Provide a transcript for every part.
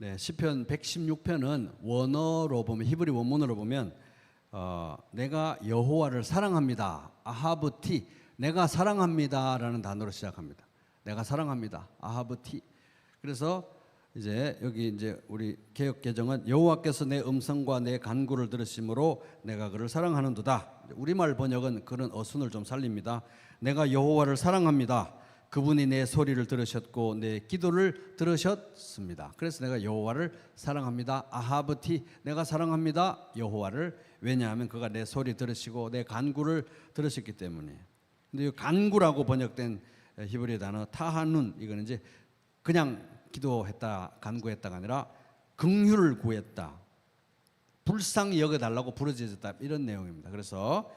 네, 시편 116편은 원어로 보면 히브리 원문으로 보면 내가 여호와를 사랑합니다. 아하브티 내가 사랑합니다라는 단어로 시작합니다. 내가 사랑합니다. 아하브티. 그래서 이제 여기 이제 우리 개역 개정은 여호와께서 내 음성과 내 간구를 들으심으로 내가 그를 사랑하는도다. 우리말 번역은 그런 어순을 좀 살립니다. 내가 여호와를 사랑합니다. 그분이 내 소리를 들으셨고 내 기도를 들으셨습니다. 그래서 내가 여호와를 사랑합니다. 아하브티 내가 사랑합니다. 여호와를. 왜냐하면 그가 내 소리 들으시고 내 간구를 들으셨기 때문에. 근데 이 간구라고 번역된 히브리 단어 타하눈, 이거는 이제 그냥 기도했다 간구했다가 아니라 긍휼을 구했다, 불쌍히 여겨달라고 부르짖었다, 이런 내용입니다. 그래서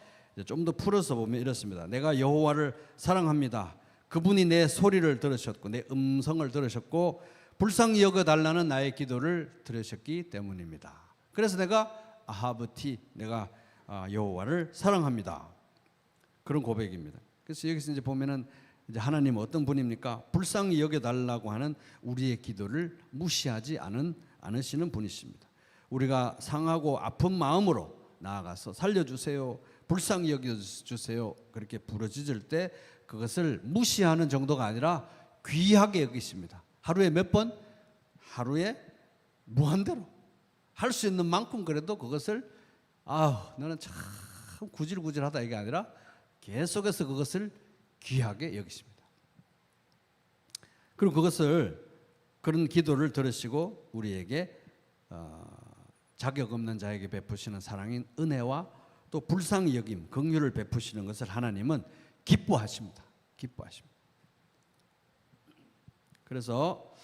좀 더 풀어서 보면 이렇습니다. 내가 여호와를 사랑합니다. 그분이 내 소리를 들으셨고 내 음성을 들으셨고 불쌍히 여겨달라는 나의 기도를 들으셨기 때문입니다. 그래서 내가 아하브티 내가 여호와를 사랑합니다. 그런 고백입니다. 그래서 여기서 이제 보면은 이제 하나님은 어떤 분입니까? 불쌍히 여겨달라고 하는 우리의 기도를 무시하지 않으시는 분이십니다. 우리가 상하고 아픈 마음으로 나아가서 살려주세요, 불쌍히 여겨주세요 그렇게 부르짖을 때 그것을 무시하는 정도가 아니라 귀하게 여기십니다. 하루에 몇 번? 하루에 무한대로 할 수 있는 만큼 그래도 그것을 너는 참 구질구질하다 이게 아니라 계속해서 그것을 귀하게 여기십니다. 그리고 그런 기도를 들으시고 우리에게 자격 없는 자에게 베푸시는 사랑인 은혜와 또 불쌍히 여김, 긍휼을 베푸시는 것을 하나님은 기뻐하십니다. 기뻐하십니다. 그래서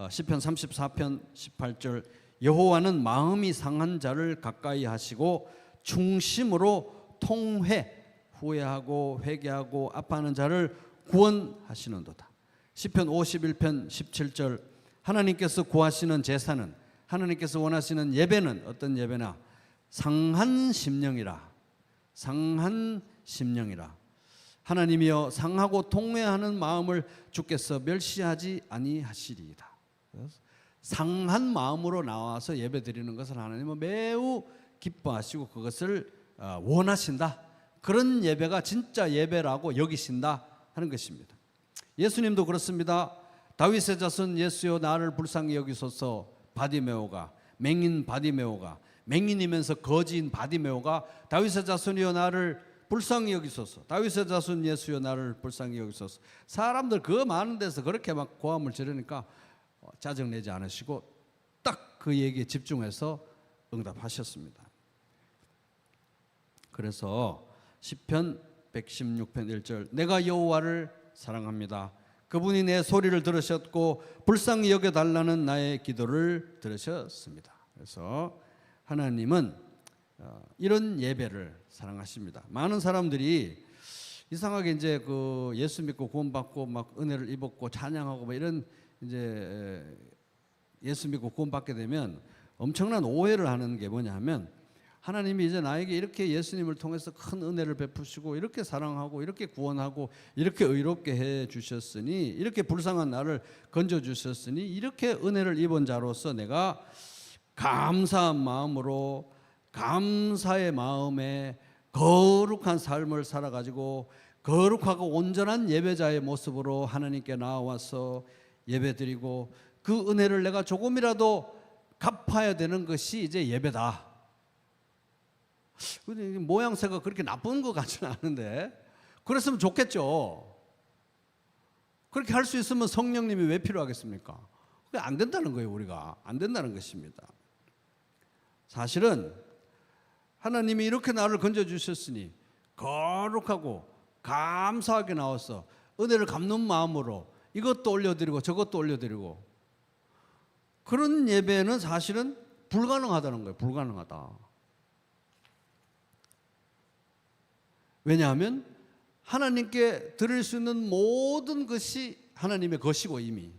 시편 34편 18절 여호와는 마음이 상한 자를 가까이 하시고 충심으로 후회하고 회개하고 아파하는 자를 구원하시는도다. 시편 51편 17절 하나님께서 구하시는 제사는, 하나님께서 원하시는 예배는 어떤 예배나 상한 심령이라. 하나님이여 상하고 통회하는 마음을 주께서 멸시하지 아니하시리이다. 상한 마음으로 나와서 예배드리는 것을 하나님은 매우 기뻐하시고 그것을 원하신다. 그런 예배가 진짜 예배라고 여기신다 하는 것입니다. 예수님도 그렇습니다. 다윗의 자손 예수여 나를 불쌍히 여기소서. 바디메오가, 맹인 바디메오가, 맹인이면서 거지인 바디메오가 다윗의 자손이여 나를 불쌍히 여기소서. 다윗의 자손 예수여 나를 불쌍히 여기소서. 사람들 그 많은 데서 그렇게 막 고함을 지르니까 짜증내지 않으시고 딱 그 얘기에 집중해서 응답하셨습니다. 그래서 시편 116편 1절 내가 여호와를 사랑합니다. 그분이 내 소리를 들으셨고 불쌍히 여겨달라는 나의 기도를 들으셨습니다. 그래서 하나님은 이런 예배를 사랑하십니다. 많은 사람들이 이상하게 이제 그 예수 믿고 구원받고 막 은혜를 입었고 찬양하고 막 이런 이제 예수 믿고 구원받게 되면 엄청난 오해를 하는 게 뭐냐면 하나님이 이제 나에게 이렇게 예수님을 통해서 큰 은혜를 베푸시고 이렇게 사랑하고 이렇게 구원하고 이렇게 의롭게 해 주셨으니 이렇게 불쌍한 나를 건져 주셨으니 이렇게 은혜를 입은 자로서 내가 감사한 마음으로 감사의 마음에 거룩한 삶을 살아가지고 거룩하고 온전한 예배자의 모습으로 하나님께 나와서 예배드리고 그 은혜를 내가 조금이라도 갚아야 되는 것이 이제 예배다. 모양새가 그렇게 나쁜 것 같지는 않은데 그랬으면 좋겠죠. 그렇게 할 수 있으면 성령님이 왜 필요하겠습니까? 그게 안 된다는 거예요. 우리가 안 된다는 것입니다. 사실은 하나님이 이렇게 나를 건져주셨으니 거룩하고 감사하게 나와서 은혜를 갚는 마음으로 이것도 올려드리고 저것도 올려드리고 그런 예배는 사실은 불가능하다는 거예요. 불가능하다. 왜냐하면 하나님께 드릴 수 있는 모든 것이 하나님의 것이고 이미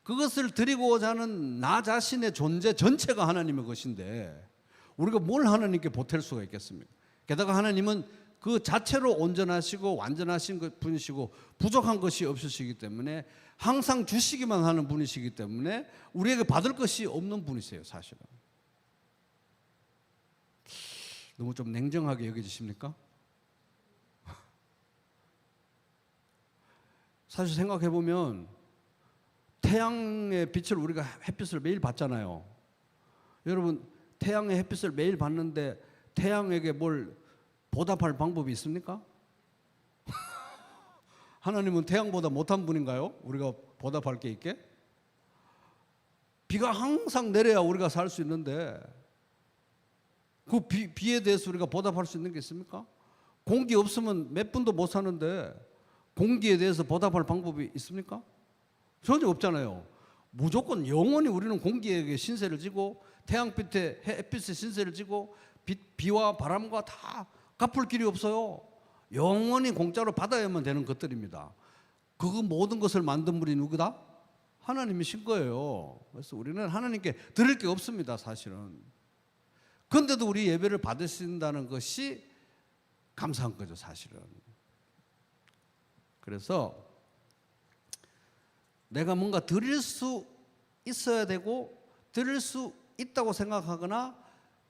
그것을 드리고자 하는 나 자신의 존재 전체가 하나님의 것인데 우리가 뭘 하나님께 보탤 수가 있겠습니까? 게다가 하나님은 그 자체로 온전하시고 완전하신 분이시고 부족한 것이 없으시기 때문에 항상 주시기만 하는 분이시기 때문에 우리에게 받을 것이 없는 분이세요, 사실은. 너무 좀 냉정하게 여겨지십니까? 사실 생각해 보면 태양의 빛을 우리가 햇빛을 매일 받잖아요. 여러분, 태양의 햇빛을 매일 받는데 태양에게 뭘 보답할 방법이 있습니까? 하나님은 태양보다 못한 분인가요? 우리가 보답할 게 있게? 비가 항상 내려야 우리가 살 수 있는데 그 비에 대해서 우리가 보답할 수 있는 게 있습니까? 공기 없으면 몇 분도 못 사는데 공기에 대해서 보답할 방법이 있습니까? 전혀 없잖아요. 무조건 영원히 우리는 공기에게 신세를 지고 태양빛에 햇빛에 신세를 지고 비와 바람과 다 갚을 길이 없어요. 영원히 공짜로 받아야만 되는 것들입니다. 그 모든 것을 만든 분이 누구다? 하나님이신 거예요. 그래서 우리는 하나님께 드릴 게 없습니다, 사실은. 그런데도 우리 예배를 받으신다는 것이 감사한 거죠, 사실은. 그래서 내가 뭔가 드릴 수 있어야 되고 드릴 수 있다고 생각하거나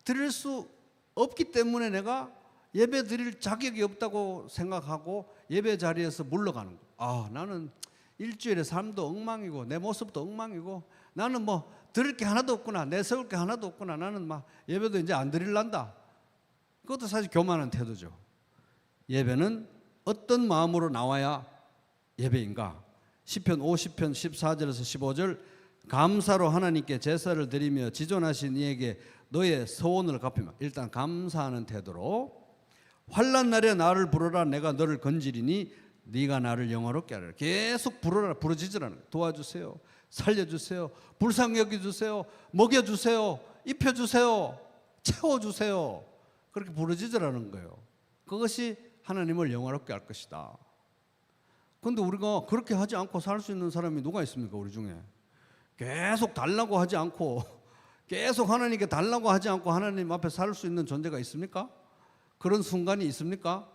드릴 수 없기 때문에 내가 예배 드릴 자격이 없다고 생각하고 예배 자리에서 물러가는 거예요. 아, 나는 일주일에 삶도 엉망이고 내 모습도 엉망이고 나는 뭐 드릴 게 하나도 없구나, 내세울 게 하나도 없구나, 나는 막 예배도 이제 안 드릴란다. 그것도 사실 교만한 태도죠. 예배는 어떤 마음으로 나와야 예배인가? 시편 50편 14절에서 15절, 감사로 하나님께 제사를 드리며 지존하신 이에게 너의 서원을 갚으며, 일단 감사하는 태도로 환난 날에 나를 부르라, 내가 너를 건지리니 네가 나를 영화롭게 하리라. 계속 부르라, 부르짖으라는 거예요. 도와주세요, 살려주세요, 불쌍히 여겨주세요, 먹여주세요, 입혀주세요, 채워주세요. 그렇게 부르짖으라는 거예요. 그것이 하나님을 영화롭게 할 것이다. 그런데 우리가 그렇게 하지 않고 살 수 있는 사람이 누가 있습니까? 우리 중에 계속 달라고 하지 않고 계속 하나님께 달라고 하지 않고 하나님 앞에 살 수 있는 존재가 있습니까? 그런 순간이 있습니까?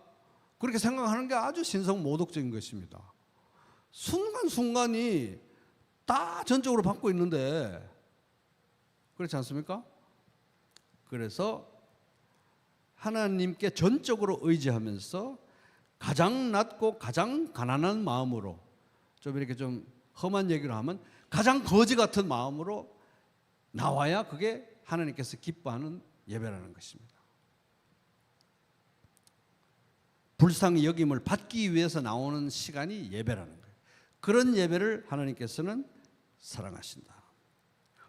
그렇게 생각하는 게 아주 신성모독적인 것입니다. 순간순간이 다 전적으로 받고 있는데 그렇지 않습니까? 그래서 하나님께 전적으로 의지하면서 가장 낮고 가장 가난한 마음으로, 좀 이렇게 좀 험한 얘기로 하면 가장 거지 같은 마음으로 나와야 그게 하나님께서 기뻐하는 예배라는 것입니다. 불쌍히 여김을 받기 위해서 나오는 시간이 예배라는 거예요. 그런 예배를 하나님께서는 사랑하신다.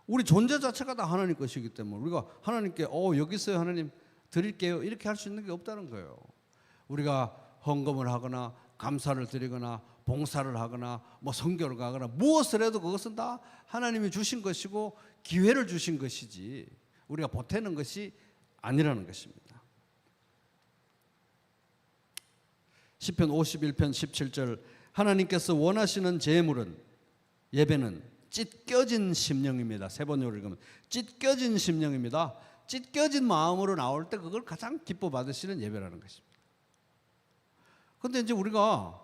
우리 존재 자체가 다 하나님 것이기 때문에 우리가 하나님께 여기 있어요 하나님 드릴게요 이렇게 할 수 있는 게 없다는 거예요. 우리가 헌금을 하거나 감사를 드리거나 봉사를 하거나 뭐 선교를 가거나 무엇을 해도 그것은 다 하나님이 주신 것이고 기회를 주신 것이지 우리가 보태는 것이 아니라는 것입니다. 시편 51편 17절, 하나님께서 원하시는 제물은, 예배는 찢겨진 심령입니다. 세 번 읽으면 찢겨진 심령입니다. 찢겨진 마음으로 나올 때 그걸 가장 기뻐 받으시는 예배라는 것입니다. 그런데 이제 우리가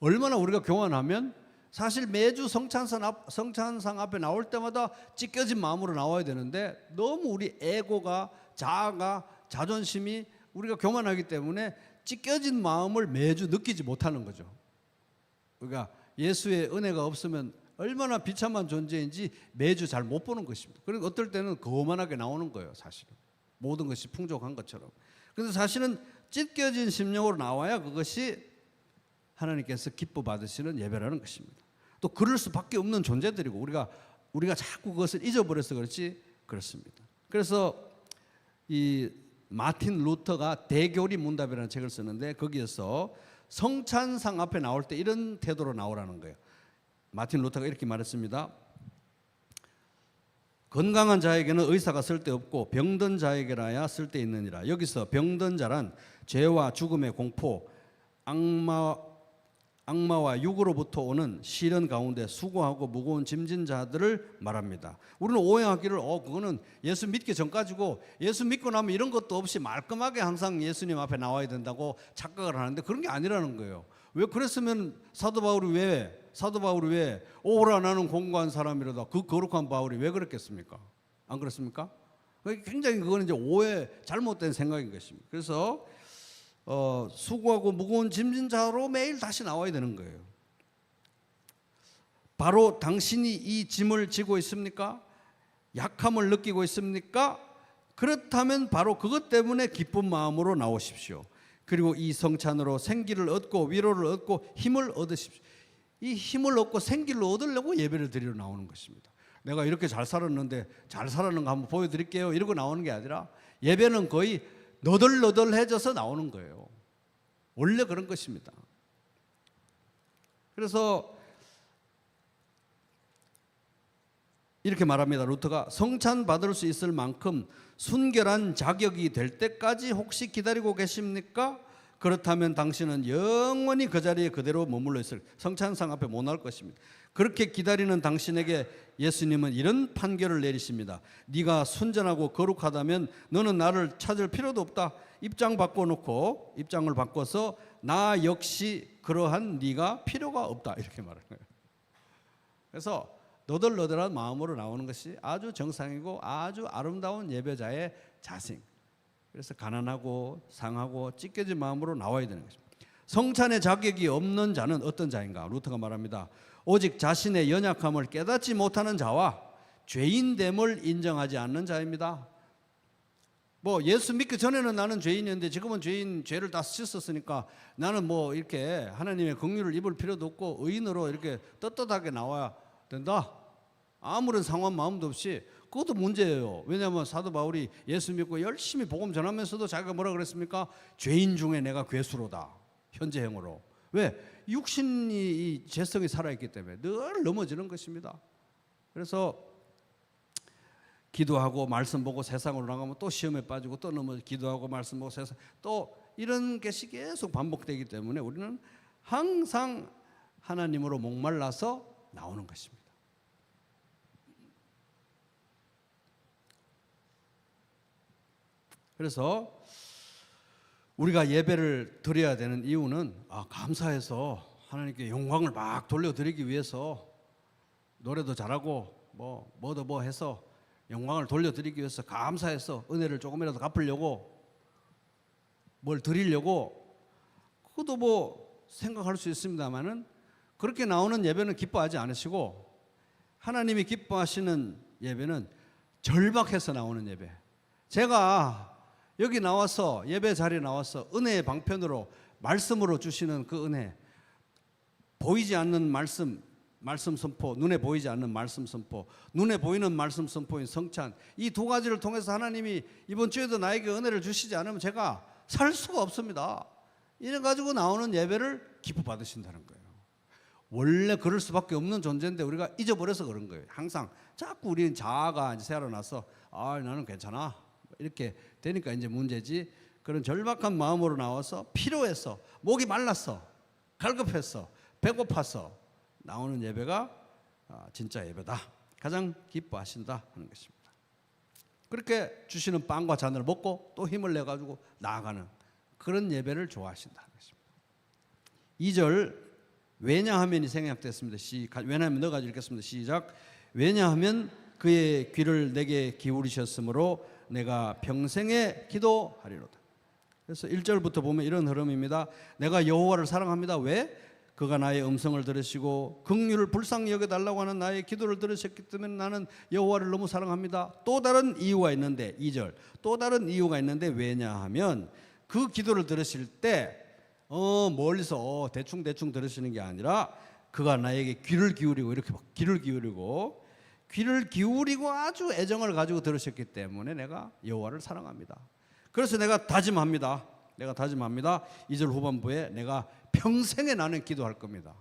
얼마나 우리가 교만하면 사실 매주 성찬상 앞에 나올 때마다 찢겨진 마음으로 나와야 되는데 너무 우리 에고가, 자아가, 자존심이 우리가 교만하기 때문에 찢겨진 마음을 매주 느끼지 못하는 거죠. 그러니까 예수의 은혜가 없으면 얼마나 비참한 존재인지 매주 잘 못 보는 것입니다. 그러니까 어떨 때는 거만하게 나오는 거예요, 사실은. 모든 것이 풍족한 것처럼. 그래서 사실은 찢겨진 심령으로 나와야 그것이 하나님께서 기뻐 받으시는 예배라는 것입니다. 또 그럴 수밖에 없는 존재들이고 우리가 자꾸 그것을 잊어버려서 그렇지 그렇습니다. 그래서 이 마틴 루터가 대교리 문답이라는 책을 쓰는데 거기에서 성찬상 앞에 나올 때 이런 태도로 나오라는 거예요. 마틴 루터가 이렇게 말했습니다. 건강한 자에게는 의사가 쓸데없고 병든 자에게라야 쓸데있느니라. 여기서 병든 자란 죄와 죽음의 공포, 악마와 육으로부터 오는 시련 가운데 수고하고 무거운 짐진 자들을 말합니다. 우리는 오해하기를 그거는 예수 믿기 전까지고 예수 믿고 나면 이런 것도 없이 말끔하게 항상 예수님 앞에 나와야 된다고 착각을 하는데 그런 게 아니라는 거예요. 왜 그랬으면 사도 바울이 왜 오라 나는 공고한 사람이로다 그 거룩한 바울이 왜 그랬겠습니까? 안 그렇습니까? 굉장히 그거는 이제 오해 잘못된 생각인 것입니다. 그래서 수고하고 무거운 짐진 자로 매일 다시 나와야 되는 거예요. 바로 당신이 이 짐을 지고 있습니까? 약함을 느끼고 있습니까? 그렇다면 바로 그것 때문에 기쁜 마음으로 나오십시오. 그리고 이 성찬으로 생기를 얻고 위로를 얻고 힘을 얻으십시오. 이 힘을 얻고 생기를 얻으려고 예배를 드리러 나오는 것입니다. 내가 이렇게 잘 살았는데 잘 살았는 거 한번 보여드릴게요 이러고 나오는 게 아니라 예배는 거의 너덜너덜해져서 나오는 거예요. 원래 그런 것입니다. 그래서 이렇게 말합니다. 루터가 성찬 받을 수 있을 만큼 순결한 자격이 될 때까지 혹시 기다리고 계십니까? 그렇다면 당신은 영원히 그 자리에 그대로 머물러 있을 성찬상 앞에 못 나올 것입니다. 그렇게 기다리는 당신에게 예수님은 이런 판결을 내리십니다. 네가 순전하고 거룩하다면 너는 나를 찾을 필요도 없다. 입장을 바꿔서 나 역시 그러한 네가 필요가 없다 이렇게 말하는 거예요. 그래서 너덜너덜한 마음으로 나오는 것이 아주 정상이고 아주 아름다운 예배자의 자세. 그래서 가난하고 상하고 찢겨진 마음으로 나와야 되는 것입니다. 성찬의 자격이 없는 자는 어떤 자인가? 루터가 말합니다. 오직 자신의 연약함을 깨닫지 못하는 자와 죄인됨을 인정하지 않는 자입니다. 예수 믿기 전에는 나는 죄인이었는데 지금은 죄를 다 씻었으니까 나는 이렇게 하나님의 긍휼을 입을 필요도 없고 의인으로 이렇게 떳떳하게 나와야 된다. 아무런 상한 마음도 없이 그것도 문제예요. 왜냐하면 사도 바울이 예수 믿고 열심히 복음 전하면서도 자기가 뭐라 그랬습니까? 죄인 중에 내가 괴수로다. 현재형으로. 왜? 육신이 이 죄성이 살아있기 때문에 늘 넘어지는 것입니다. 그래서 기도하고 말씀 보고 세상으로 나가면 또 시험에 빠지고 또 넘어져 기도하고 말씀 보고 세상 또 이런 것이 계속 반복되기 때문에 우리는 항상 하나님으로 목말라서 나오는 것입니다. 그래서 우리가 예배를 드려야 되는 이유는 감사해서 하나님께 영광을 막 돌려드리기 위해서 노래도 잘하고 뭐도 해서 영광을 돌려드리기 위해서 감사해서 은혜를 조금이라도 갚으려고 뭘 드리려고 그것도 생각할 수 있습니다만은 그렇게 나오는 예배는 기뻐하지 않으시고 하나님이 기뻐하시는 예배는 절박해서 나오는 예배. 제가 여기 나와서 예배 자리에 나와서 은혜의 방편으로 말씀으로 주시는 그 은혜, 보이지 않는 말씀 선포, 눈에 보이지 않는 말씀 선포, 눈에 보이는 말씀 선포인 성찬, 이 두 가지를 통해서 하나님이 이번 주에도 나에게 은혜를 주시지 않으면 제가 살 수가 없습니다. 이래 가지고 나오는 예배를 기뻐 받으신다는 거예요. 원래 그럴 수밖에 없는 존재인데 우리가 잊어버려서 그런 거예요. 항상 자꾸 우리는 자아가 이제 새어나서 나는 괜찮아 이렇게 되니까 이제 문제지. 그런 절박한 마음으로 나와서 필요해서 목이 말랐어, 갈급했어, 배고파서 나오는 예배가 진짜 예배다. 가장 기뻐하신다 하는 것입니다. 그렇게 주시는 빵과 잔을 먹고 또 힘을 내가지고 나아가는 그런 예배를 좋아하신다는 것입니다. 2절 왜냐하면이 생략됐습니다. 왜냐하면 넣어가지고 읽겠습니다. 시작. 왜냐하면 그의 귀를 내게 기울이셨으므로 내가 평생에 기도하리로다. 그래서 1절부터 보면 이런 흐름입니다. 내가 여호와를 사랑합니다. 왜? 그가 나의 음성을 들으시고 긍휼을 불쌍히 여겨달라고 하는 나의 기도를 들으셨기 때문에 나는 여호와를 너무 사랑합니다. 또 다른 이유가 있는데 2절 또 다른 이유가 있는데 왜냐하면 그 기도를 들으실 때 멀리서 대충 들으시는 게 아니라 그가 나에게 귀를 기울이고 이렇게 귀를 기울이고 아주 애정을 가지고 들으셨기 때문에 내가 여호와를 사랑합니다. 그래서 내가 다짐합니다. 2절 후반부에 내가 평생에 나는 기도할 겁니다.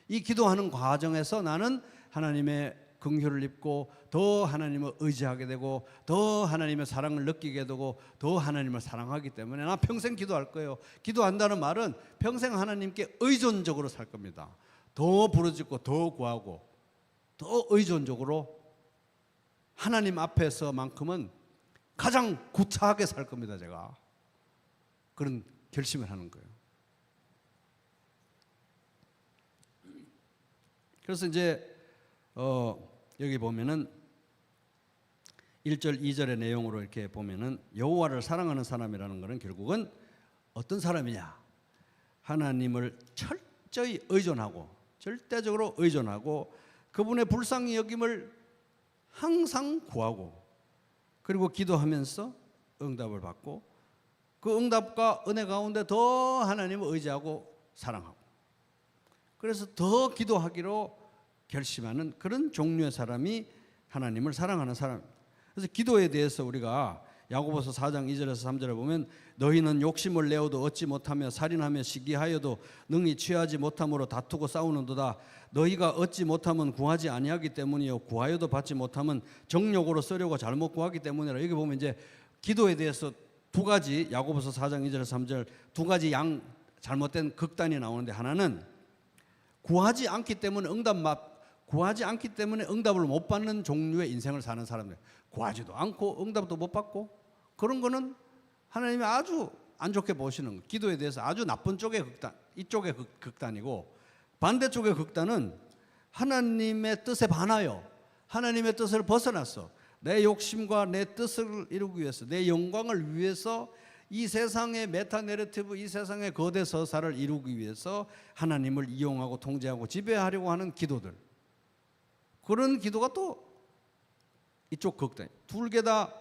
이 기도하는 과정에서 나는 하나님의 긍휼을 입고 더 하나님을 의지하게 되고 더 하나님의 사랑을 느끼게 되고 더 하나님을 사랑하기 때문에 나 평생 기도할 거예요. 기도한다는 말은 평생 하나님께 의존적으로 살 겁니다. 더 부르짖고 더 구하고 더 의존적으로 하나님 앞에서만큼은 가장 구차하게 살 겁니다. 제가 그런 결심을 하는 거예요. 그래서 이제 여기 보면은 1절 2절의 내용으로 이렇게 보면은 여호와를 사랑하는 사람이라는 것은 결국은 어떤 사람이냐? 하나님을 철저히 의존하고 절대적으로 의존하고 그분의 불쌍히 여김을 항상 구하고 그리고 기도하면서 응답을 받고 그 응답과 은혜 가운데 더 하나님을 의지하고 사랑하고 그래서 더 기도하기로 결심하는 그런 종류의 사람이 하나님을 사랑하는 사람입니다. 그래서 기도에 대해서 우리가 야고보서 4장 2절에서 3절에 보면 너희는 욕심을 내어도 얻지 못하며 살인하며 시기하여도 능히 취하지 못함으로 다투고 싸우는도다. 너희가 얻지 못하면 구하지 아니하기 때문이요 구하여도 받지 못하면 정욕으로 쓰려고 잘못 구하기 때문이라. 여기 보면 이제 기도에 대해서 두 가지 야고보서 4장 2절에서 3절 두 가지 잘못된 극단이 나오는데 하나는 구하지 않기 때문에 구하지 않기 때문에 응답을 못 받는 종류의 인생을 사는 사람들. 구하지도 않고 응답도 못 받고 그런 거는 하나님이 아주 안 좋게 보시는 거. 기도에 대해서 아주 나쁜 쪽의 극단, 이쪽의 극단이고 반대쪽의 극단은 하나님의 뜻에 반하여 하나님의 뜻을 벗어났어. 내 욕심과 내 뜻을 이루기 위해서 내 영광을 위해서 이 세상의 메타 내러티브 이 세상의 거대 서사를 이루기 위해서 하나님을 이용하고 통제하고 지배하려고 하는 기도들. 그런 기도가 또 이쪽 극단. 둘 개 다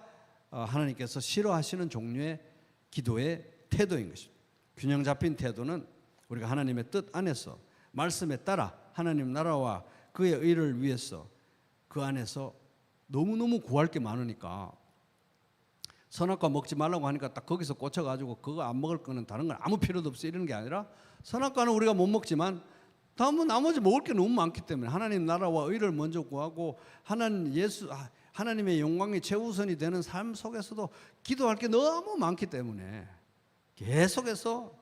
하나님께서 싫어하시는 종류의 기도의 태도인 것입니다. 균형 잡힌 태도는 우리가 하나님의 뜻 안에서 말씀에 따라 하나님 나라와 그의 의를 위해서 그 안에서 너무너무 구할 게 많으니까 선악과 먹지 말라고 하니까 딱 거기서 꽂혀가지고 그거 안 먹을 거는 다른 건 아무 필요도 없어 이러는 게 아니라 선악과는 우리가 못 먹지만 다음은 나머지 먹을 게 너무 많기 때문에 하나님 나라와 의를 먼저 구하고 하나님의 영광이 최우선이 되는 삶 속에서도 기도할 게 너무 많기 때문에 계속해서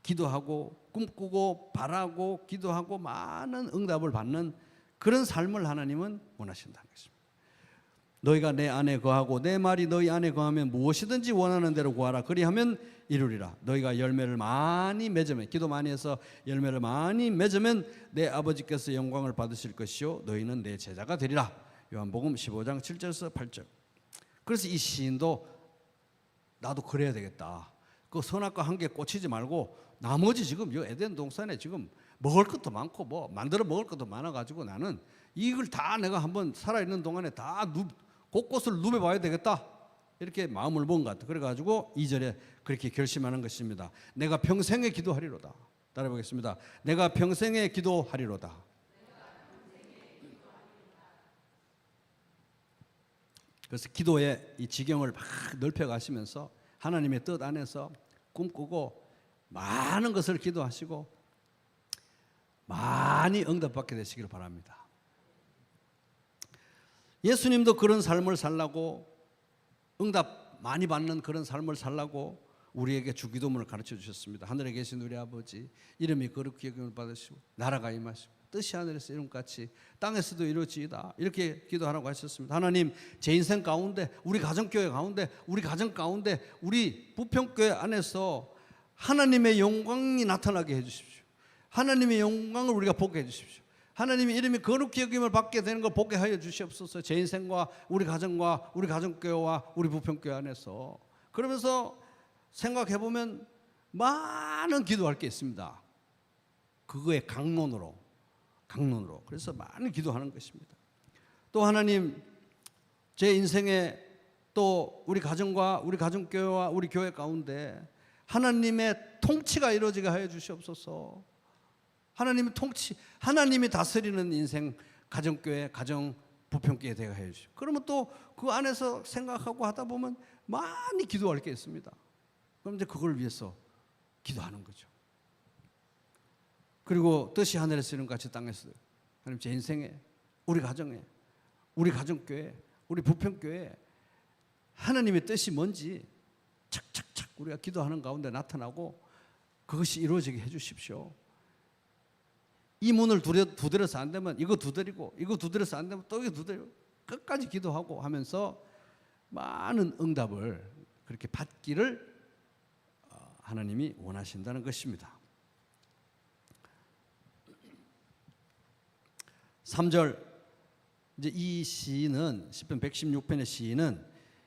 기도하고 꿈꾸고 바라고 기도하고 많은 응답을 받는 그런 삶을 하나님은 원하신다는 것입니다. 너희가 내 안에 거하고 내 말이 너희 안에 거하면 무엇이든지 원하는 대로 구하라. 그리하면 이루리라. 너희가 열매를 많이 맺으면 기도 많이 해서 열매를 많이 맺으면 내 아버지께서 영광을 받으실 것이요 너희는 내 제자가 되리라. 요한복음 15장 7절에서 8절. 그래서 이 시인도 나도 그래야 되겠다. 그 선악과 한 개 꽂히지 말고 나머지 지금 요 에덴 동산에 지금 먹을 것도 많고 뭐 만들어 먹을 것도 많아가지고 나는 이걸 다 내가 한번 살아있는 동안에 다 곳곳을 누벼봐야 되겠다. 이렇게 마음을 먹은 것 같아요. 그래가지고 2절에 그렇게 결심하는 것입니다. 내가 평생에 기도하리로다. 따라해보겠습니다. 내가 평생에 기도하리로다. 그래서 기도의 이 지경을 막 넓혀가시면서 하나님의 뜻 안에서 꿈꾸고 많은 것을 기도하시고 많이 응답받게 되시기를 바랍니다. 예수님도 그런 삶을 살라고 응답 많이 받는 그런 삶을 살라고 우리에게 주기도문을 가르쳐 주셨습니다. 하늘에 계신 우리 아버지 이름이 거룩히 여김을 받으시고 나라가 임하시고 뜻이 하늘에서 이룬같이 땅에서도 이루어지이다. 이렇게 기도하라고 하셨습니다. 하나님 제 인생 가운데 우리 가정교회 가운데 우리 가정 가운데 우리 부평교회 안에서 하나님의 영광이 나타나게 해주십시오. 하나님의 영광을 우리가 보게 해주십시오. 하나님의 이름이 거룩히 여김을 받게 되는 걸 보게 하여 주시옵소서. 제 인생과 우리 가정과 우리 가정교회와 우리 부평교회 안에서 그러면서 생각해보면 많은 기도할 게 있습니다. 그거의 강론으로 그래서 많이 기도하는 것입니다. 또 하나님 제 인생에 또 우리 가정과 우리 가정교회와 우리 교회 가운데 하나님의 통치가 이루어지게 하여 주시옵소서. 하나님의 통치, 하나님이 다스리는 인생, 가정교회, 가정, 부평교회 되게 해 주시고 그러면 또 그 안에서 생각하고 하다 보면 많이 기도할 게 있습니다. 그럼 이제 그걸 위해서 기도하는 거죠. 그리고 뜻이 하늘에서 이룬 같이 땅에서 하나님 제 인생에 우리 가정에 우리 가정교회, 우리 부평교회 하나님의 뜻이 뭔지 착착착 우리가 기도하는 가운데 나타나고 그것이 이루어지게 해주십시오. 이 문을 두드려서 안 되면 이거 두드리고, 이거 두드려서 안 되면 또 이거 두드리고, 끝까지 기도하고 하면서 많은 응답을 그렇게 받기를 하나님이 원하신다는 것입니다. 3절, 이제 이 시인은 시편 116편의 시인은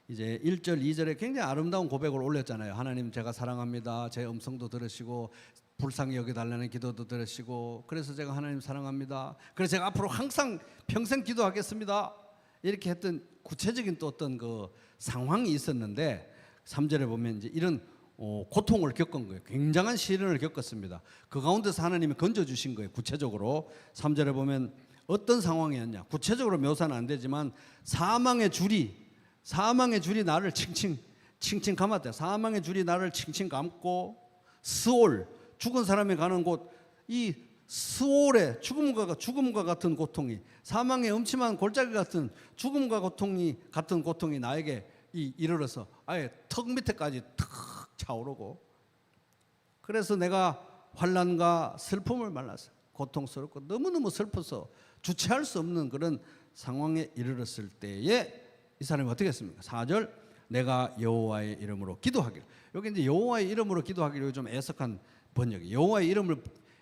이제 1절, 2절에 굉장히 아름다운 고백을 올렸잖아요. 하나님 제가 사랑합니다. 제 음성도 들으시고 불쌍히 여겨달라는 기도도 들으시고, 그래서 제가 하나님 사랑합니다. 그래서 제가 앞으로 항상 평생 기도하겠습니다. 이렇게 했던 구체적인 또 어떤 그 상황이 있었는데 3절에 보면 이제 이런 고통을 겪은 거예요. 굉장한 시련을 겪었습니다. 그 가운데서 하나님이 건져주신 거예요. 구체적으로 3절에 보면 어떤 상황이었냐, 구체적으로 묘사는 안 되지만 사망의 줄이 나를 칭칭 감았대요. 사망의 줄이 나를 칭칭 감고 스올, 죽은 사람이 가는 곳, 이 스올의 죽음과 같은 고통이, 사망의 음침한 골짜기 같은 죽음과 같은 고통이 나에게 이르러서 아예 턱 밑에까지 턱 차오르고, 그래서 내가 환난과 슬픔을 만났어요. 고통스럽고 너무너무 슬퍼서 주체할 수 없는 그런 상황에 이르렀을 때에 이 사람이 어떻게 했습니까? 4절, 내가 여호와의 이름으로 기도하기를. 여기 이제 여호와의 이름으로 기도하기를 좀 애석한 번역이, 여호와의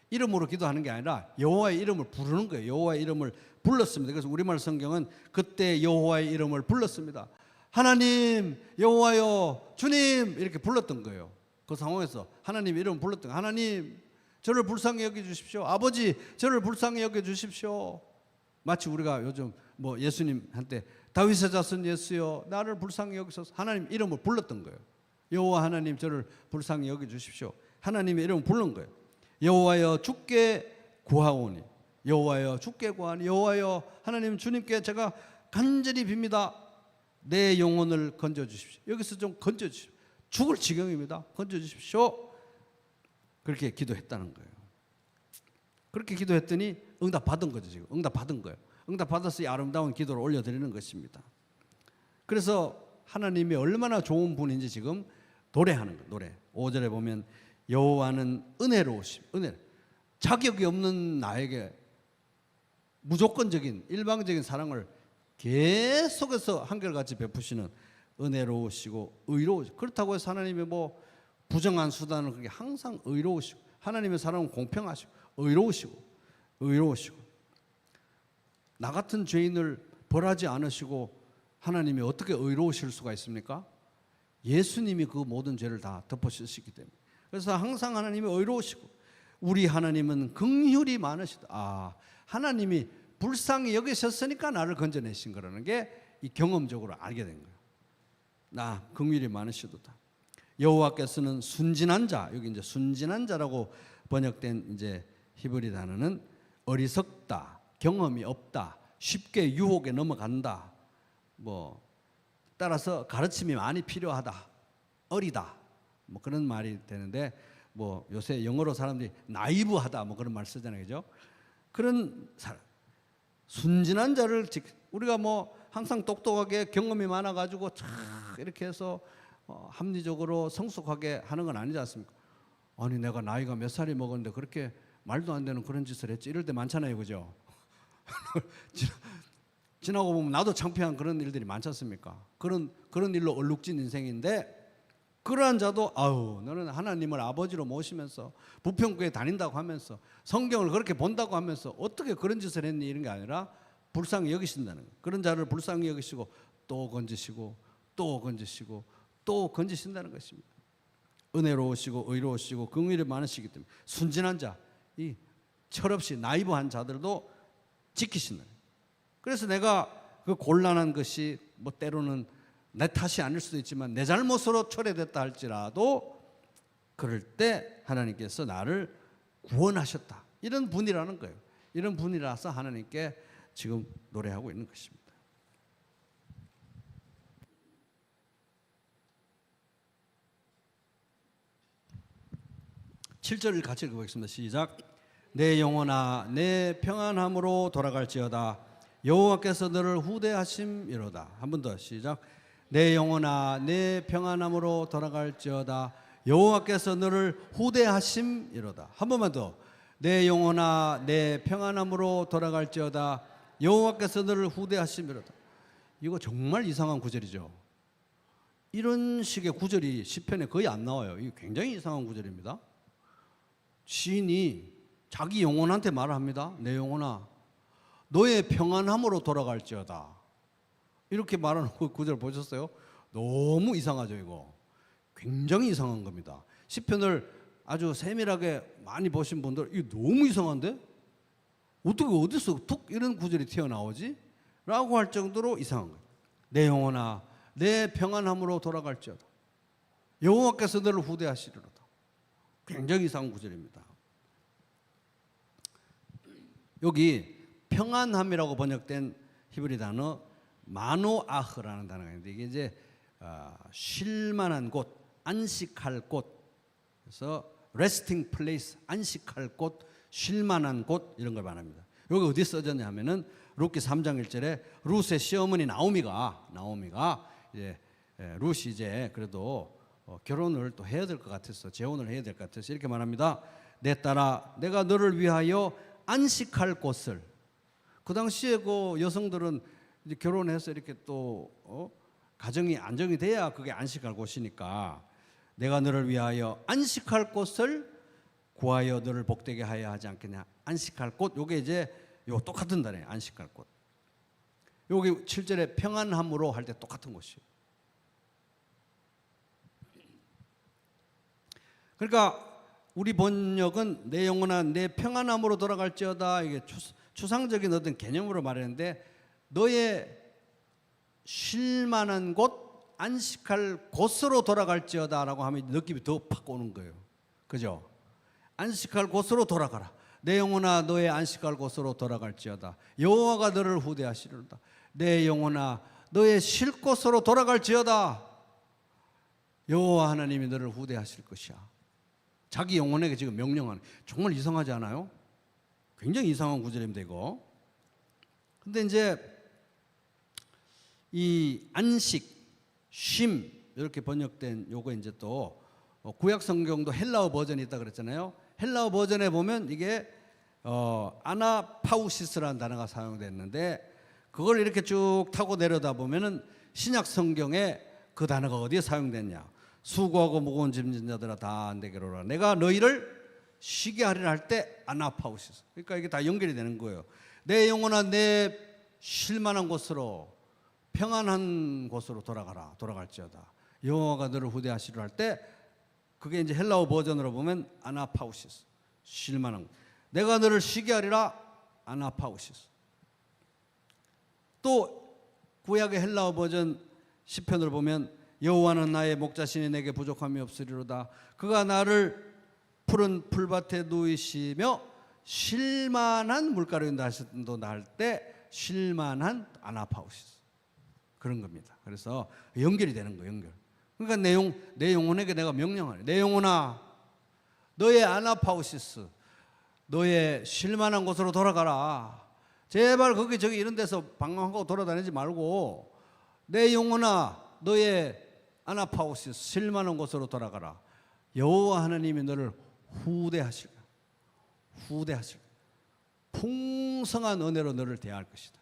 이름으로 기도하는 게 아니라 여호와의 이름을 부르는 거예요. 여호와의 이름을 불렀습니다. 그래서 우리말 성경은 그때 여호와의 이름을 불렀습니다. 하나님, 여호와여, 주님 이렇게 불렀던 거예요. 그 상황에서 하나님 이름을 불렀던 거예요. 하나님, 저를 불쌍히 여겨주십시오. 아버지, 저를 불쌍히 여겨주십시오. 마치 우리가 요즘 뭐 예수님한테 다윗의 자손 예수여 나를 불쌍히 여기소서, 하나님 이름을 불렀던 거예요. 여호와 하나님, 저를 불쌍히 여겨주십시오. 하나님의 이름을 부른 거예요. 여호와여, 주께 구하오니, 여호와여, 주께 구하니, 여호와여 하나님, 주님께 제가 간절히 빕니다. 내 영혼을 건져주십시오. 여기서 좀 건져주십시오. 죽을 지경입니다. 건져주십시오. 그렇게 기도했다는 거예요. 그렇게 기도했더니 응답 받은 거죠. 지금 응답 받은 거예요. 응답 받아서 이 아름다운 기도를 올려드리는 것입니다. 그래서 하나님이 얼마나 좋은 분인지 지금 노래하는 거예요. 노래 5절에 보면 여호와는 은혜로우심, 자격이 없는 나에게 무조건적인 일방적인 사랑을 계속해서 한결같이 베푸시는 은혜로우시고 의로우시고, 그렇다고 해서 하나님의 뭐 부정한 수단을 그게 항상 의로우시고, 하나님의 사랑은 공평하시고 의로우시고 나 같은 죄인을 벌하지 않으시고 하나님이 어떻게 의로우실 수가 있습니까? 예수님이 그 모든 죄를 다 덮어쓰시기 때문에. 그래서 항상 하나님이 의로우시고, 우리 하나님은 긍휼이 많으시다. 하나님이 불쌍히 여기셨으니까 나를 건져내신 거라는 게 이 경험적으로 알게 된 거예요. 나 긍휼이 많으시도다. 여호와께서는 순진한 자, 여기 이제 순진한 자라고 번역된 이제 히브리 단어는 어리석다, 경험이 없다, 쉽게 유혹에 넘어간다, 뭐 따라서 가르침이 많이 필요하다, 어리다, 뭐 그런 말이 되는데, 뭐 요새 영어로 사람들이 나이브하다 뭐 그런 말 쓰잖아요, 그죠? 그런 사람, 순진한 자를 우리가 뭐 항상 똑똑하게 경험이 많아가지고 참 이렇게 해서 합리적으로 성숙하게 하는 건 아니지 않습니까? 아니 내가 나이가 몇 살이 먹었는데 그렇게 말도 안 되는 그런 짓을 했지, 이럴 때 많잖아요, 그죠? 지나고 보면 나도 창피한 그런 일들이 많지 않습니까? 그런 일로 얼룩진 인생인데, 그러한 자도 아우 너는 하나님을 아버지로 모시면서 부평교회 다닌다고 하면서 성경을 그렇게 본다고 하면서 어떻게 그런 짓을 했니, 이런 게 아니라 불쌍히 여기신다는 거예요. 그런 자를 불쌍히 여기시고 또 건지시고 또 건지시고 또 건지신다는 것입니다. 은혜로우시고 의로우시고 긍휼이 많으시기 때문에 순진한 자, 이 철없이 나이브한 자들도 지키신다. 그래서 내가 그 곤란한 것이 뭐 때로는 내 탓이 아닐 수도 있지만 내 잘못으로 초래됐다 할지라도 그럴 때 하나님께서 나를 구원하셨다, 이런 분이라는 거예요. 이런 분이라서 하나님께 지금 노래하고 있는 것입니다. (7절을) 같이 읽어보겠습니다. 시작. 내 영혼아 내 평안함으로 돌아갈지어다. 여호와께서 너를 후대하심이로다. 한 번 더 시작. 내 영혼아 내 평안함으로 돌아갈지어다. 여호와께서 너를 후대하심이로다. 한 번만 더. 내 영혼아 내 평안함으로 돌아갈지어다. 여호와께서 너를 후대하심이로다. 이거 정말 이상한 구절이죠. 이런 식의 구절이 시편에 거의 안 나와요. 이거 굉장히 이상한 구절입니다. 시인이 자기 영혼한테 말을 합니다. 내 영혼아 너의 평안함으로 돌아갈지어다. 이렇게 말하는 구절 보셨어요? 너무 이상하죠. 이거 굉장히 이상한 겁니다. 시편을 아주 세밀하게 많이 보신 분들 이거 너무 이상한데? 어떻게 어디서 툭 이런 구절이 튀어나오지? 라고 할 정도로 이상한 거예요. 내 영혼아 내 평안함으로 돌아갈지어다. 여호와께서 너를 후대하시리로다. 굉장히 이상한 구절입니다. 여기 평안함이라고 번역된 히브리 단어 마노아흐라는 단어가 있는데 이게 이제 쉴만한 곳, 안식할 곳, 그래서 resting place, 안식할 곳, 쉴만한 곳 이런 걸 말합니다. 여기 어디 써졌냐 하면은 룻기 3장 1절에 룻의 시어머니 나오미가 이제 룻이 이제 그래도 결혼을 또 해야 될 것 같아서 재혼을 해야 될 것 같아서 이렇게 말합니다. 내 딸아 내가 너를 위하여 안식할 곳을. 그 당시에 그 여성들은 이제 결혼해서 이렇게 또 가정이 안정이 돼야 그게 안식할 곳이니까 내가 너를 위하여 안식할 곳을 구하여 너를 복되게 하여 하지 않겠냐. 안식할 곳 요게 이제 요 똑같은 단어예요. 안식할 곳. 여기 7절에 평안함으로 할 때 똑같은 것이에요. 그러니까 우리 번역은 내 영혼아 내 평안함으로 돌아갈지어다. 이게 추상적인 어떤 개념으로 말했는데 너의 쉴만한 곳, 안식할 곳으로 돌아갈지어다라고 하면 느낌이 더 팍 오는 거예요. 그죠? 안식할 곳으로 돌아가라. 내 영혼아 너의 안식할 곳으로 돌아갈지어다. 여호와가 너를 후대하시리로다. 내 영혼아 너의 쉴 곳으로 돌아갈지어다. 여호와 하나님이 너를 후대하실 것이야. 자기 영혼에게 지금 명령하는. 정말 이상하지 않아요? 굉장히 이상한 구절입니다 이거. 근데 이제 이 안식, 쉼 이렇게 번역된 요거 이제 또 구약 성경도 헬라어 버전이 있다 그랬잖아요. 헬라어 버전에 보면 이게 아나파우시스라는 단어가 사용됐는데 그걸 이렇게 쭉 타고 내려다 보면은 신약 성경에 그 단어가 어디에 사용됐냐. 수고하고 무거운 짐진 자들아 다 내게로 오라. 내가 너희를 쉬게 하리라 할 때 아나파우시스. 그러니까 이게 다 연결이 되는 거예요. 내 영혼아 내 쉴만한 곳으로 평안한 곳으로 돌아가라. 돌아갈지어다. 여호와가 너를 후대하시리라 할 때 그게 이제 헬라어 버전으로 보면 아나파우시스. 쉴만한 곳. 내가 너를 쉬게 하리라. 아나파우시스. 또 구약의 헬라어 버전 시편을 보면 여호와는 나의 목자시니 내게 부족함이 없으리로다. 그가 나를 푸른 풀밭에 누이시며 쉴만한 물가로 인도하신다 할 때 쉴만한 아나파우시스. 그런 겁니다. 그래서 연결이 되는 거예요. 연결. 그러니까 내 영혼에게 내가 명령하네. 내 영혼아 너의 아나파우시스 너의 쉴만한 곳으로 돌아가라. 제발 거기 저기 이런 데서 방황하고 돌아다니지 말고 내 영혼아 너의 아나파우시스 쉴만한 곳으로 돌아가라. 여호와 하나님이 너를 후대하실 거야. 후대하실 거야. 풍성한 은혜로 너를 대할 것이다.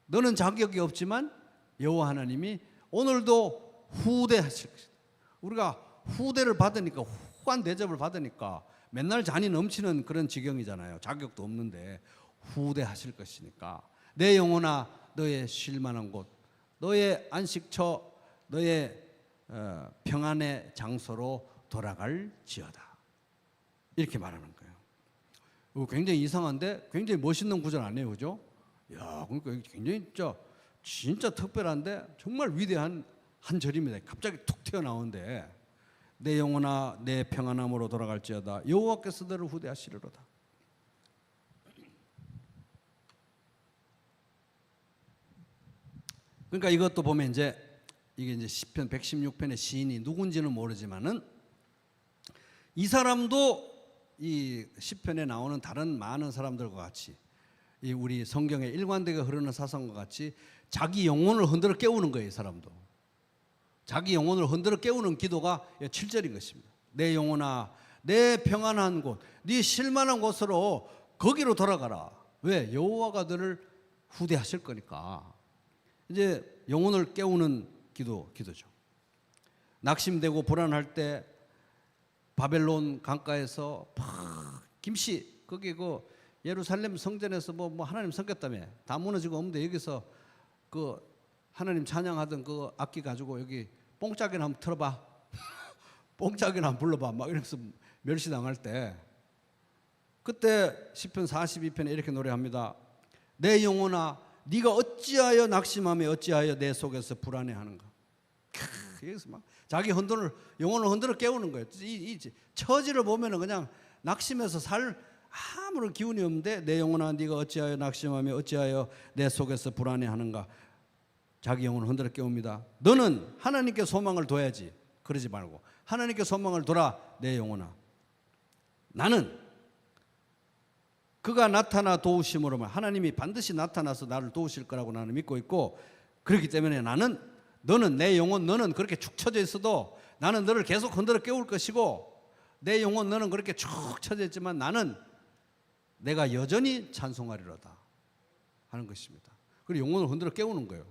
너는 자격이 없지만 여호와 하나님이 오늘도 후대하실 것이다. 우리가 후대를 받으니까 후한 대접을 받으니까 맨날 잔이 넘치는 그런 지경이잖아요. 자격도 없는데 후대하실 것이니까 내 영혼아 너의 쉴만한 곳 너의 안식처 너의 평안의 장소로 돌아갈지어다. 이렇게 말하는 거예요. 굉장히 이상한데 굉장히 멋있는 구절 아니에요, 그죠? 야, 그러니까 굉장히 진짜 특별한데 정말 위대한 한 절입니다. 갑자기 툭 튀어나오는데 내 영혼아 내 평안함으로 돌아갈지어다. 여호와께서 너를 후대하시리로다. 그러니까 이것도 보면 이게 이제 시편 116편의 시인이 누군지는 모르지만은 이 사람도 이 시편에 나오는 다른 많은 사람들과 같이 이 우리 성경에 일관되게 흐르는 사상과 같이 자기 영혼을 흔들어 깨우는 거예요. 이 사람도 자기 영혼을 흔들어 깨우는 기도가 7절인 것입니다. 내 영혼아 내 평안한 곳 네 쉴만한 곳으로 거기로 돌아가라. 왜? 여호와가 너를 후대하실 거니까. 이제 영혼을 깨우는 기도죠. 낙심되고 불안할 때 바벨론 강가에서 김씨 거기 그 예루살렘 성전에서 뭐 하나님 섬겼다며 다 무너지고 없는데 여기서 그 하나님 찬양하던 그 악기 가지고 여기 뽕짝이나 한번 틀어봐. 뽕짝이나 한번 불러봐. 막 이러면서 멸시당할 때 그때 시편 42편에 이렇게 노래합니다. 내 영혼아 네가 어찌하여 낙심하며 어찌하여 내 속에서 불안해하는가. 여기서 막 자기 영혼을 흔들어 깨우는 거예요. 이 처지를 보면은 그냥 낙심해서 살 아무런 기운이 없는데 내 영혼아 네가 어찌하여 낙심하며 어찌하여 내 속에서 불안해하는가. 자기 영혼을 흔들어 깨웁니다. 너는 하나님께 소망을 둬야지. 그러지 말고 하나님께 소망을 둬라. 내 영혼아 나는 그가 나타나 도우심으로 하나님이 반드시 나타나서 나를 도우실 거라고 나는 믿고 있고 그렇기 때문에 너는 내 영혼 너는 그렇게 축 처져 있어도 나는 너를 계속 흔들어 깨울 것이고 내 영혼 너는 그렇게 축 처져 있지만 나는 내가 여전히 찬송하리로다 하는 것입니다. 그리고 영혼을 흔들어 깨우는 거예요.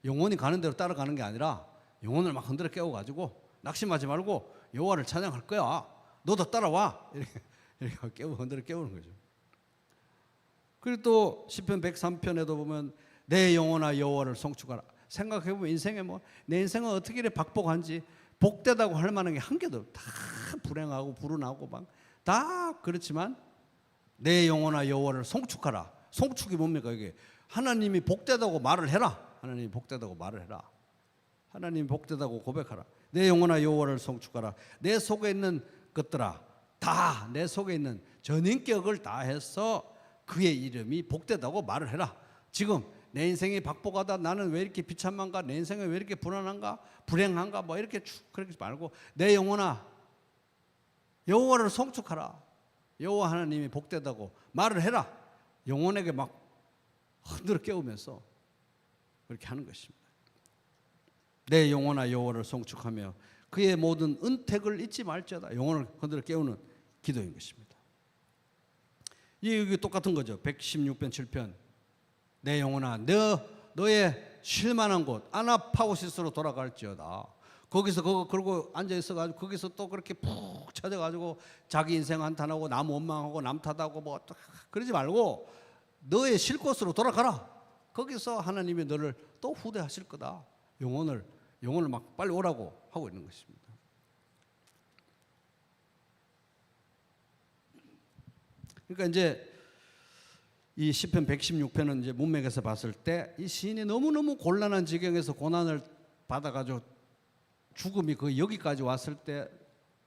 영혼이 가는 대로 따라가는 게 아니라 영혼을 막 흔들어 깨워가지고 낙심하지 말고 여호와를 찬양할 거야. 너도 따라와. 이렇게 흔들어 깨우는 거죠. 그리고 또 시편 103편에도 보면 내 영혼아 여호와를 송축하라. 생각해보면 인생에 내 인생은 어떻게 이렇게 박복한지 복되다고 할 만한 게 한 개도 없고 다 불행하고 불운하고 막 다 그렇지만 내 영혼아 여호와를 송축하라. 송축이 뭡니까? 이게 하나님이 복되다고 말을 해라. 하나님이 복되다고 말을 해라. 하나님이 복되다고 고백하라. 내 영혼아 여호와를 송축하라. 내 속에 있는 것들아 다 내 속에 있는 전인격을 다해서 그의 이름이 복되다고 말을 해라. 지금 내 인생이 박복하다. 나는 왜 이렇게 비참한가? 내 인생이 왜 이렇게 불안한가? 불행한가? 뭐 이렇게 쭉 그렇게 말고 내 영혼아 여호와를 송축하라. 여호와 하나님이 복되다고 말을 해라. 영혼에게 막 흔들어 깨우면서 그렇게 하는 것입니다. 내 영혼아 여호와를 송축하며 그의 모든 은택을 잊지 말지어다. 영혼을 흔들어 깨우는 기도인 것입니다. 이게 똑같은 거죠. 116편 7편 내 영혼아 너의 쉴만한 곳 아나파우시스로 돌아갈지어다. 거기서 그러고 앉아 있어가지고 거기서 또 그렇게 푹 쳐져가지고 자기 인생 한탄하고 남 원망하고 남 탓하고 뭐 그러지 말고 너의 쉴 곳으로 돌아가라. 거기서 하나님이 너를 또 후대하실 거다. 영혼을 막 빨리 오라고 하고 있는 것입니다. 그러니까 이제 이 시편 116편은 이제 문맥에서 봤을 때 이 시인이 너무너무 곤란한 지경에서 고난을 받아가지고 죽음이 거의 여기까지 왔을 때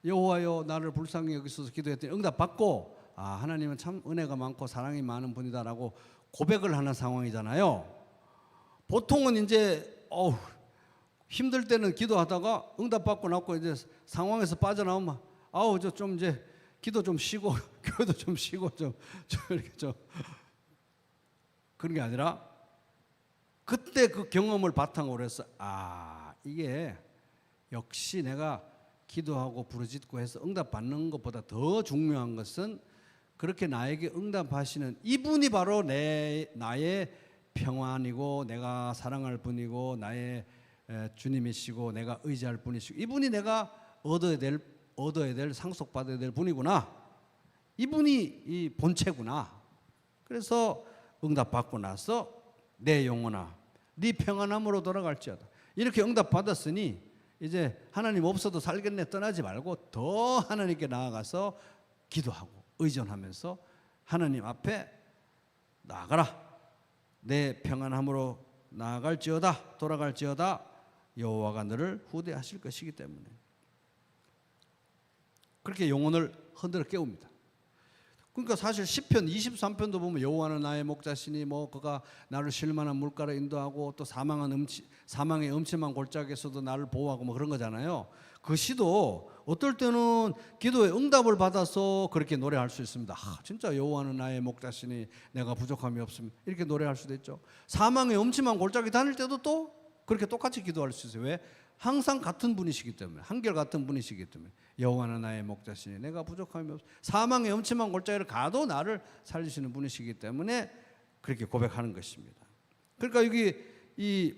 여호와여 나를 불쌍히 여기소서 기도했더니 응답받고 하나님은 참 은혜가 많고 사랑이 많은 분이다라고 고백을 하는 상황이잖아요. 보통은 이제 힘들 때는 기도하다가 응답받고 나고 이제 상황에서 빠져나오면 저 좀 이제 기도 좀 쉬고 교회도 좀 쉬고 좀 이렇게 좀 그런 게 아니라 그때 그 경험을 바탕으로 해서 이게 역시 내가 기도하고 부르짖고 해서 응답받는 것보다 더 중요한 것은 그렇게 나에게 응답하시는 이분이 바로 나의 평안이고 내가 사랑할 분이고 나의 주님이시고 내가 의지할 분이시고 이분이 내가 얻어야 될 상속받아야 될 분이구나. 이분이 이 본체구나. 그래서 응답받고 나서 내 영혼아 네 평안함으로 돌아갈지어다. 이렇게 응답받았으니 이제 하나님 없어도 살겠네 떠나지 말고 더 하나님께 나아가서 기도하고 의존하면서 하나님 앞에 나아가라. 내 평안함으로 나아갈지어다 돌아갈지어다. 여호와가 너를 후대하실 것이기 때문에 그렇게 영혼을 흔들어 깨웁니다. 그러니까 사실 시편 23편도 보면 여호와는 나의 목자시니 뭐 그가 나를 쉴만한 물가로 인도하고 또 사망의 음침한 골짜기에서도 나를 보호하고 뭐 그런 거잖아요. 그 시도 어떨 때는 기도에 응답을 받아서 그렇게 노래할 수 있습니다. 진짜 여호와는 나의 목자시니 내가 부족함이 없습니다. 이렇게 노래할 수도 있죠. 사망의 음침한 골짜기 다닐 때도 또 그렇게 똑같이 기도할 수 있어요. 왜? 항상 같은 분이시기 때문에, 한결같은 분이시기 때문에. 여호와는 나의 목자시니 내가 부족함이 없어. 사망의 음침한 골짜기를 가도 나를 살리시는 분이시기 때문에 그렇게 고백하는 것입니다. 그러니까 여기 이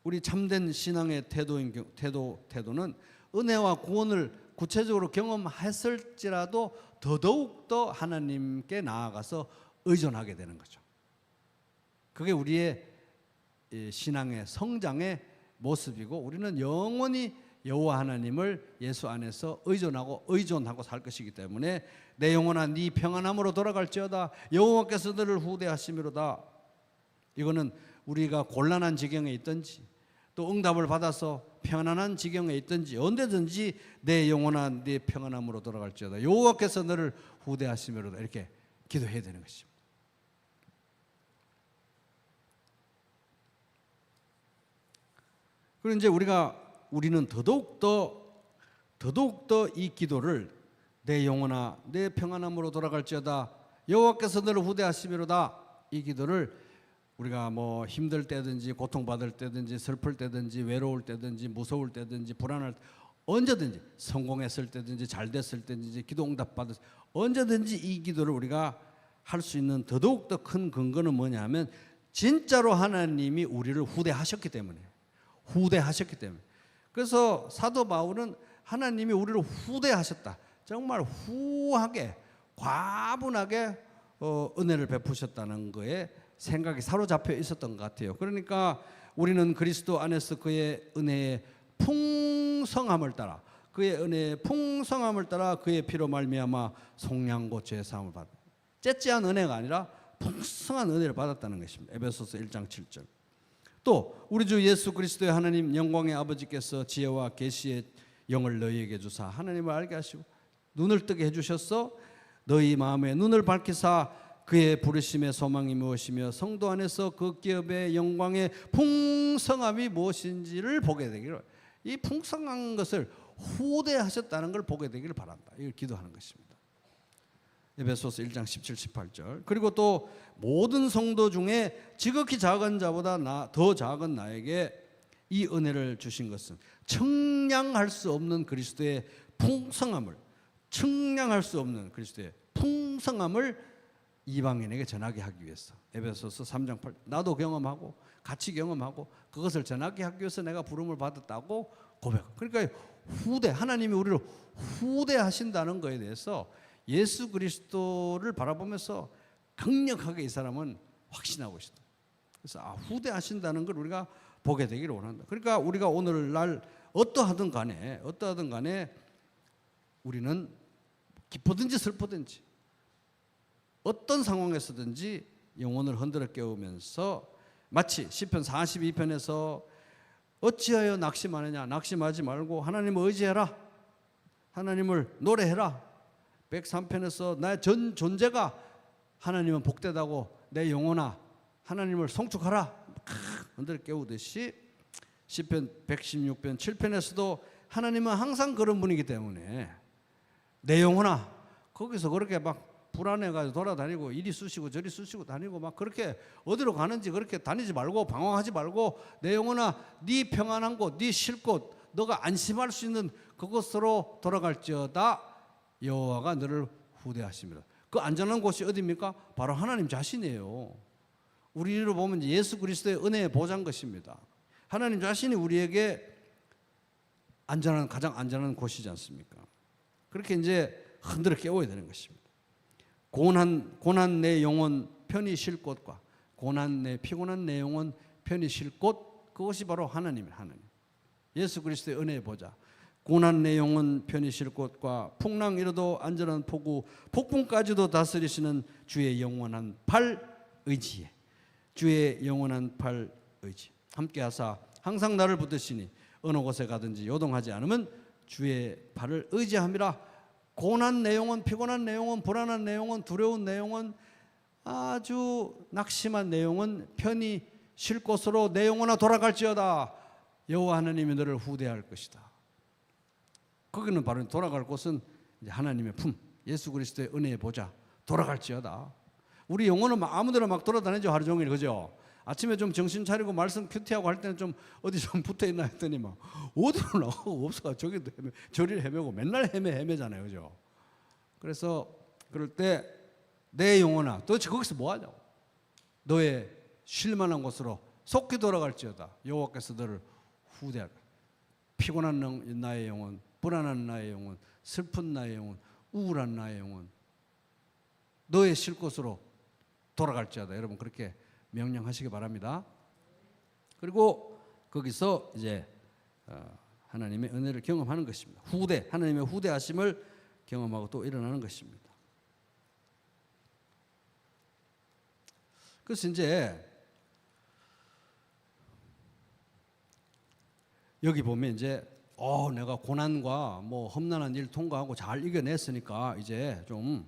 우리 참된 신앙의 태도는 은혜와 구원을 구체적으로 경험했을지라도 더더욱 하나님께 나아가서 의존하게 되는 거죠. 그게 우리의 신앙의 성장의 모습이고, 우리는 영원히 여호와 하나님을 예수 안에서 의존하고 살 것이기 때문에 내 영혼아 네 평안함으로 돌아갈지어다 여호와께서 너를 후대하심이로다. 이거는 우리가 곤란한 지경에 있든지 또 응답을 받아서 편안한 지경에 있든지 언제든지 내 영혼아 네 평안함으로 돌아갈지어다 여호와께서 너를 후대하심이로다 이렇게 기도해야 되는 것입니다. 그리고 이제 우리는 더더욱 더 이 기도를 내 영혼아 내 평안함으로 돌아갈지어다 여호와께서 너를 후대하심이로다, 이 기도를 우리가 뭐 힘들 때든지 고통받을 때든지 슬플 때든지 외로울 때든지 무서울 때든지 불안할 때 언제든지 성공했을 때든지 잘 됐을 때든지 기도 응답 받을 때 언제든지 이 기도를 우리가 할 수 있는 더더욱 더 큰 근거는 뭐냐면 진짜로 하나님이 우리를 후대하셨기 때문에. 그래서 사도 바울은 하나님이 우리를 후대하셨다, 정말 후하게 과분하게 은혜를 베푸셨다는 거에 생각이 사로잡혀 있었던 것 같아요. 그러니까 우리는 그리스도 안에서 그의 은혜의 풍성함을 따라 그의 피로 말미암아 속량고 죄 사함을 받아 째째한 은혜가 아니라 풍성한 은혜를 받았다는 것입니다. 에베소서 1장 7절. 또 우리 주 예수 그리스도의 하나님 영광의 아버지께서 지혜와 계시의 영을 너희에게 주사 하나님을 알게 하시고 눈을 뜨게 해주셨어 너희 마음에 눈을 밝히사 그의 부르심의 소망이 무엇이며 성도 안에서 그 기업의 영광의 풍성함이 무엇인지를 보게 되기를, 이 풍성한 것을 후대하셨다는 걸 보게 되기를 바란다. 이걸 기도하는 것입니다. 에베소서 1장 17, 18절. 그리고 또 모든 성도 중에 지극히 작은 자보다 더 작은 나에게 이 은혜를 주신 것은 측량할 수 없는 그리스도의 풍성함을 이방인에게 전하게 하기 위해서. 에베소서 3장 8. 나도 경험하고 같이 경험하고 그것을 전하게 하기 위해서 내가 부름을 받았다고 고백하고. 그러니까 하나님이 우리를 후대하신다는 것에 대해서 예수 그리스도를 바라보면서 강력하게 이 사람은 확신하고 있다. 그래서 후대하신다는 걸 우리가 보게 되기를 원한다. 그러니까 우리가 오늘날 어떠하든 간에 우리는 기쁘든지 슬프든지 어떤 상황에서든지 영혼을 흔들어 깨우면서 마치 시편 42편에서 어찌하여 낙심하느냐, 낙심하지 말고 하나님을 의지해라, 하나님을 노래해라. 103편에서 나의 전 존재가 하나님은 복되다고 내 영혼아 하나님을 송축하라 흔들어 깨우듯이 시편 116편 7편에서도 하나님은 항상 그런 분이기 때문에 내 영혼아 거기서 그렇게 막 불안해가지고 돌아다니고 이리 쑤시고 저리 쑤시고 다니고 막 그렇게 어디로 가는지 그렇게 다니지 말고 방황하지 말고 내 영혼아 네 평안한 곳, 네 쉴 곳, 너가 안심할 수 있는 그곳으로 돌아갈지어다 여호와가 너를 후대하십니다. 그 안전한 곳이 어디입니까? 바로 하나님 자신이에요. 우리로 보면 예수 그리스도의 은혜의 보장 것입니다. 하나님 자신이 우리에게 가장 안전한 곳이지 않습니까? 그렇게 이제 흔들어 깨워야 되는 것입니다. 고난 내 영혼 편히 쉴 곳과 피곤한 내 영혼 편히 쉴 곳, 그것이 바로 하나님이에요. 하나님. 예수 그리스도의 은혜의 보좌. 고난 내 영혼 편히 쉴 곳과 풍랑 이르도 안전한 폭우, 폭풍까지도 다스리시는 주의 영원한 팔 의지에, 함께 하사 항상 나를 붙드시니 어느 곳에 가든지 요동하지 않으면 주의 팔을 의지함이라. 고난 내용은, 피곤한 내용은, 불안한 내용은, 두려운 내용은, 아주 낙심한 내용은 편히 쉴 곳으로 내 영혼아 돌아갈지어다. 여호와 하나님이 너를 후대할 것이다. 거기는 바로 돌아갈 곳은 이제 하나님의 품, 예수 그리스도의 은혜의 보좌, 돌아갈지어다. 우리 영혼은 막 아무데나 막 돌아다니죠, 하루 종일. 그죠? 아침에 좀 정신 차리고 말씀 큐티하고 할 때는 좀 어디 좀 붙어 있나 했더니 막 어디로 나가고 없어. 저기도 헤매, 저리를 헤매고 맨날 헤매잖아요. 그죠? 그래서 그럴 때 내 영혼아 도대체 거기서 뭐 하냐고. 너의 쉴만한 곳으로 속히 돌아갈지어다. 여호와께서 너를 후대할 거야. 피곤한 나의 영혼, 불안한 나의 영혼, 슬픈 나의 영혼, 우울한 나의 영혼, 너의 쉴 곳으로 돌아갈지어다. 여러분 그렇게 명령하시기 바랍니다. 그리고 거기서 이제 하나님의 은혜를 경험하는 것입니다. 후대, 하나님의 후대하심을 경험하고 또 일어나는 것입니다. 그래서 이제 여기 보면 이제 내가 고난과 뭐 험난한 일 통과하고 잘 이겨냈으니까 이제 좀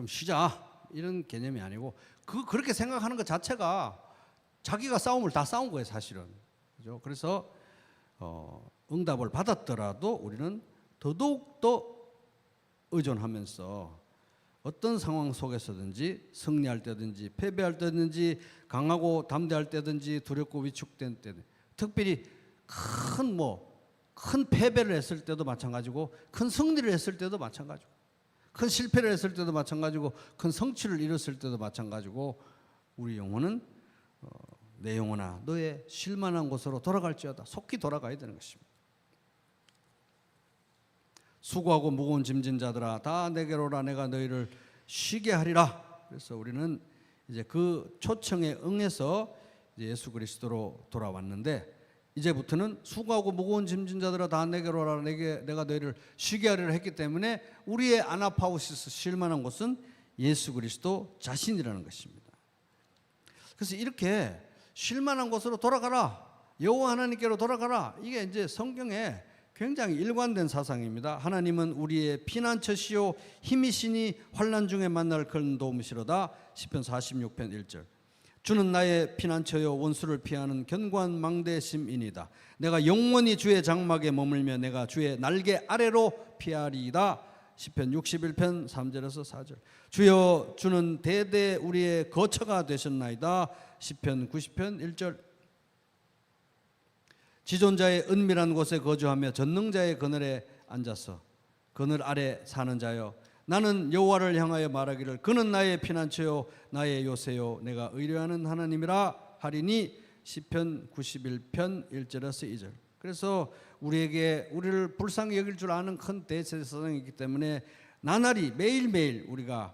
쉬자 이런 개념이 아니고 그렇게 생각하는 것 자체가 자기가 싸움을 다 싸운 거예요, 사실은. 그죠? 그래서 응답을 받았더라도 우리는 더더욱 더 의존하면서 어떤 상황 속에서든지 승리할 때든지 패배할 때든지 강하고 담대할 때든지 두렵고 위축된 때든 특별히 큰 패배를 했을 때도 마찬가지고 큰 승리를 했을 때도 마찬가지고 큰 실패를 했을 때도 마찬가지고 큰 성취를 이뤘을 때도 마찬가지고 우리 영혼은 내 영혼아 너의 쉴만한 곳으로 돌아갈지어다. 속히 돌아가야 되는 것입니다. 수고하고 무거운 짐진 자들아 다 내게로 오라. 내가 너희를 쉬게 하리라. 그래서 우리는 이제 그 초청에 응해서 이제 예수 그리스도로 돌아왔는데 이제부터는 수고하고 무거운 짐진 자들아 다 내게로 오라. 내가 너희를 쉬게 하리라 했기 때문에 우리의 아나파우시스 쉴만한 곳은 예수 그리스도 자신이라는 것입니다. 그래서 이렇게 쉴만한 곳으로 돌아가라. 여호와 하나님께로 돌아가라. 이게 이제 성경에 굉장히 일관된 사상입니다. 하나님은 우리의 피난처시요 힘이시니 환난 중에 만날 그런 도움이시로다. 시편 46편 1절. 주는 나의 피난처요 원수를 피하는 견고한 망대심이니다. 내가 영원히 주의 장막에 머물며 내가 주의 날개 아래로 피하리이다. 시편 61편 3절에서 4절. 주여 주는 대대 우리의 거처가 되셨나이다. 시편 90편 1절. 지존자의 은밀한 곳에 거주하며 전능자의 그늘에 앉아서 그늘 아래 사는 자여 나는 여호와를 향하여 말하기를 그는 나의 피난처요 나의 요새요 내가 의뢰하는 하나님이라 하리니. 시편 91편 1절에서 2절. 그래서 우리를 불쌍히 여길 줄 아는 큰 대제사장이기 때문에 나날이 매일매일 우리가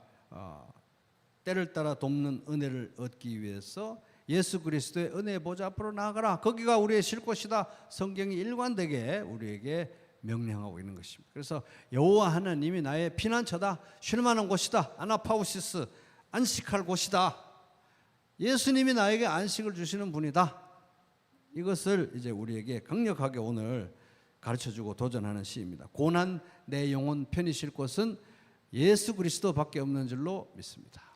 때를 따라 돕는 은혜를 얻기 위해서 예수 그리스도의 은혜의 보좌 앞으로 나아가라. 거기가 우리의 쉴 곳이다. 성경이 일관되게 우리에게 명령하고 있는 것입니다. 그래서 여호와 하나님이 나의 피난처다. 쉴만한 곳이다. 아나파우시스 안식할 곳이다. 예수님이 나에게 안식을 주시는 분이다. 이것을 이제 우리에게 강력하게 오늘 가르쳐주고 도전하는 시입니다. 고난 내 영혼 편히 쉴 곳은 예수 그리스도밖에 없는 줄로 믿습니다.